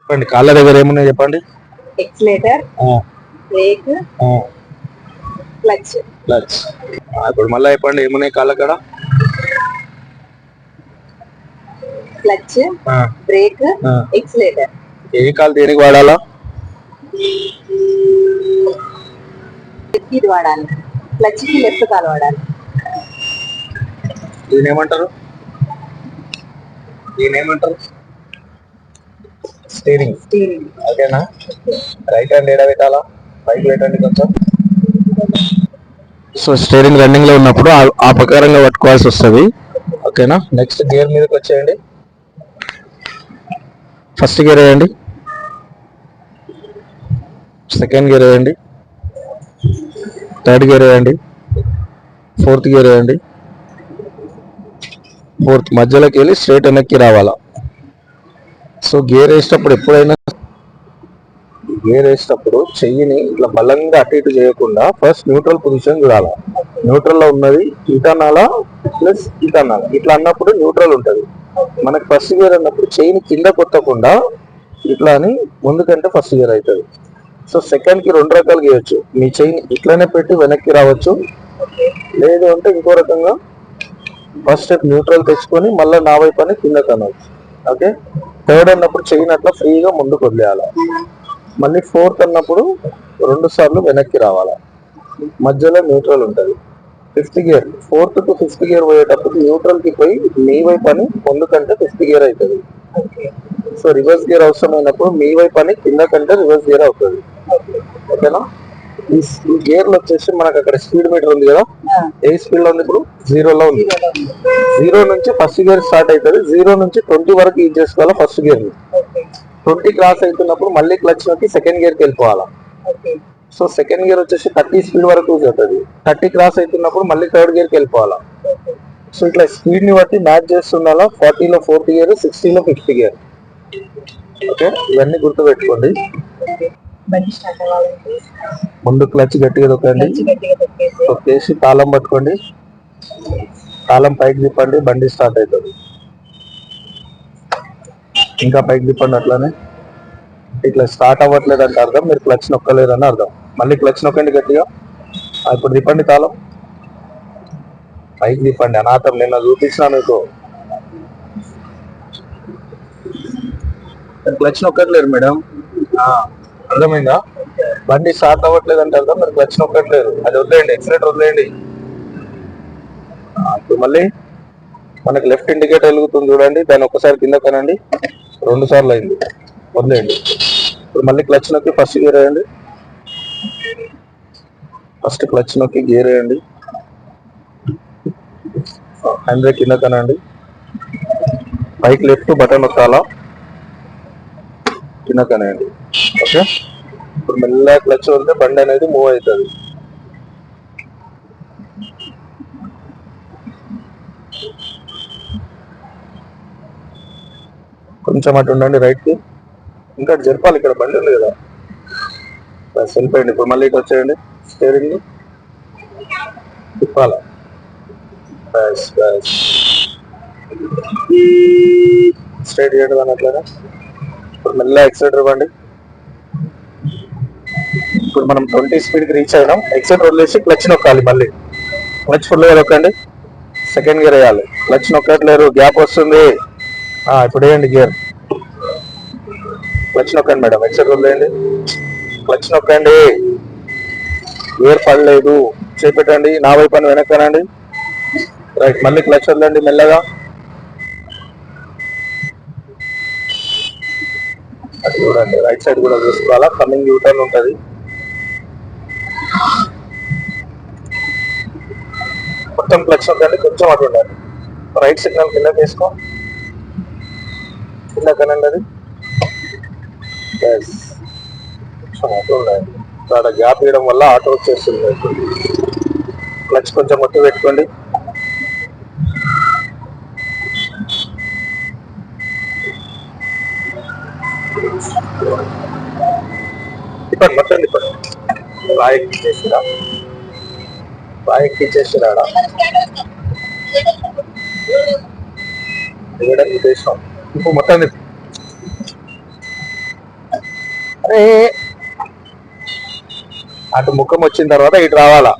చెప్పండి, కాళ్ళ దగ్గర ఏమున్నాయి చెప్పండి. Accelerator, break, clutch. క్లచ్. ఇప్పుడు మళ్ళీ చెప్పండి, ఏమున్నాయి కాళ్ళ కాడ. Clutch, break, accelerator. ఏ కాలు దేనికి వాడాలా? ఇది వాడాలి, క్లచ్ కి లెఫ్ట్ కాలు వాడాలి. దీని ఏమంటారు? స్టీరింగ్. ఓకేనా? రైట్ హ్యాండ్ ఏడా పెట్టాలా? పైకి పెట్టండి కొంచెం. సో స్టీరింగ్ రన్నింగ్ లో ఉన్నప్పుడు ఆ ప్రకారంగా పట్టుకోవాల్సి వస్తుంది. ఓకేనా? నెక్స్ట్ గేర్ మీదకి వచ్చేయండి. ఫస్ట్ గేర్ వేయండి, సెకండ్ గేర్ వేయండి, థర్డ్ గేర్ వేయండి, ఫోర్త్ గేర్ వేయండి. ఫోర్త్ మధ్యలోకి వెళ్ళి స్ట్రైట్ వెనక్కి రావాలా. సో గేర్ వేసేటప్పుడు చెయ్యిని ఇట్లా బలంగా అటు ఇటు చేయకుండా ఫస్ట్ న్యూట్రల్ పొజిషన్ చూడాలి. న్యూట్రల్ లో ఉన్నది ఇటనాలా ప్లస్ ఇటనాలా, ఇట్లా అన్నప్పుడు న్యూట్రల్ ఉంటుంది. మనకు ఫస్ట్ గేర్ అన్నప్పుడు చెయ్యిని కింద కొట్టకుండా ఇట్లా అని ముందుకంటే ఫస్ట్ గేర్ అవుతుంది. సో సెకండ్ కి రెండు రకాలు గీయచ్చు. మీ చెయ్యిని ఇట్లానే పెట్టి వెనక్కి రావచ్చు, లేదు అంటే ఇంకో రకంగా ఫస్ట్ స్టెప్ న్యూట్రల్ తెచ్చుకొని మళ్ళీ నా వైపు అని కింద కనవచ్చు. ఓకే. థర్డ్ అన్నప్పుడు చెయ్యిని అట్లా ఫ్రీగా ముందుకు వదిలేయాలి. మళ్ళీ ఫోర్త్ అన్నప్పుడు 2 సార్లు వెనక్కి రావాలా, మధ్యలో న్యూట్రల్ ఉంటుంది. Fifth gear, fourth to fifth gear పోయేటప్పుడు న్యూట్రల్ కి పోయి మీ వైపు అని ముందుకంటే ఫిఫ్త్ గేర్ అవుతుంది. సో రివర్స్ గేర్ అవసరమైనప్పుడు మీ వైపు అని కింద కంటే రివర్స్ గేర్ అవుతుంది. ఓకేనా? ఈ గేర్లు వచ్చేసి మనకు అక్కడ స్పీడ్ మీటర్ ఉంది కదా, ఏ స్పీడ్ లో ఉంది? ఇప్పుడు 0లో ఉంది. 0 నుంచి ఫస్ట్ గేర్ స్టార్ట్ అవుతుంది. 0 నుంచి 20 వరకు యూజ్ చేసుకోవాలా ఫస్ట్ గేర్ ని. 20 క్రాస్ అవుతున్నప్పుడు మళ్ళీ క్లచ్ నొక్కి సెకండ్ గేర్కి వెళ్ళిపోవాలా. సో సెకండ్ గేర్ వచ్చేసి 30 స్పీడ్ వరకు యూజ్ అవుతుంది. 30 క్రాస్ అవుతున్నప్పుడు మళ్ళీ థర్డ్ గేర్కి వెళ్ళిపోవాలా. సో ఇట్లా స్పీడ్ ని బట్టి మ్యాచ్ చేస్తుండాలా. 40లో ఫోర్త్ గేర్, 60లో ఫిఫ్త్ గేర్. ఓకే, ఇవన్నీ గుర్తు పెట్టుకోండి. ముందు క్లచ్ గట్టిగా తొక్కండి, తొక్కేసి తాళం పట్టుకోండి, తాళం పైకి తిప్పండి, బండి స్టార్ట్ అవుతుంది. ఇంకా పైకి తిప్పండి. అట్లానే ఇట్లా స్టార్ట్ అవ్వట్లేదు అంటే అర్థం మీరు క్లచ్ నొక్కలేదని అర్థం. మళ్ళీ క్లచ్ నొక్కండి గట్టిగా. ఇప్పుడు తిప్పండి తాళం, పైకి తిప్పండి. అనాథం నిన్న చూపించిన మీకు. క్లచ్ నొక్కట్లేరు మేడం, అర్థమైందా? బండి స్టార్ట్ అవ్వట్లేదు అంటే అర్థం మీరు క్లచ్ నొక్కట్లేరు. అది వదిలేయండి, ఎక్సిలేటర్ వదిలేయండి. ఇప్పుడు మళ్ళీ మనకి లెఫ్ట్ ఇండికేటర్ వెలుగుతుంది చూడండి, దాన్ని ఒక్కసారి కింద కనండి. 2 సార్లు అయింది, వదిలేయండి. ఇప్పుడు మళ్ళీ క్లచ్ నొక్కి ఫస్ట్ గేర్ వేయండి. ఫస్ట్ క్లచ్ నొక్కి గేర్ వేయండి, హ్యాండ్ బ్రేక్ కింద కనండి. పైకి లెఫ్ట్ బటన్ నొక్కాలా, కింద కనండి. ఓకే. ఇప్పుడు మెల్లగా క్లచ్ వదిలితే బండి అనేది మూవ్ అవుతుంది. కొంచెం అటు ఉండండి రైట్ కి, ఇంకా జరపాలి, ఇక్కడ బండి ఉంది కదా. బస్ వెళ్ళిపోయింది. ఇప్పుడు మళ్ళీ ఇటు వచ్చేయండి, స్టీరింగ్ తిప్పాల. బస్ బస్ స్ట్రైట్ చేయండి దాని అట్లానే. ఇప్పుడు మెల్లగా ఎక్సిలేటర్ ఇవ్వండి. ఇప్పుడు మనం 20 స్పీడ్కి రీచ్ అయినాం. ఎక్సిలేటర్ వదిలేసి క్లచ్ నొక్కాలి. మళ్ళీ క్లచ్ ఫుల్గా నొక్కండి, సెకండ్ గేర్ వేయాలి. క్లచ్ నొక్కట్లేరు, గ్యాప్ వస్తుంది. ఇప్పుడు వేయండి గేర్, క్లచ్ నొక్కండి మేడం. ఎక్సిలేటర్ వదిలేయండి, క్లచ్ నొక్కండి. గేర్ పడలేదు, చేపెట్టండి, నా వైపు అని వెనక్కనండి. రైట్, మళ్ళీ క్లచ్ వదలండి మెల్లగా. అది చూడండి, రైట్ సైడ్ కూడా చూసుకోవాలా. కమింగ్ యూటర్న్ ఉంటుంది. మొత్తం క్లచ్ నొక్కండి, కొంచెం అటు ఉండండి. రైట్ సిగ్నల్ కింద తీసుకో, కింద కనండి. అది కొంచెం అటు ఉండండి. అక్కడ గ్యాప్ ఇవ్వడం వల్ల ఆటో వచ్చేస్తుంది. క్లచ్ కొంచెం ఒత్తి పెట్టుకోండి. తిప్పండి, మొత్తం తిప్పండి. బాగా ఎక్కిచ్చేసిరా, బాగా ఎక్కిచ్చేసిరాడా దిగడానికి ఉద్దేశం. ఇప్పుడు మొత్తం అరే అటు ముఖం వచ్చిన తర్వాత ఇటు రావాలా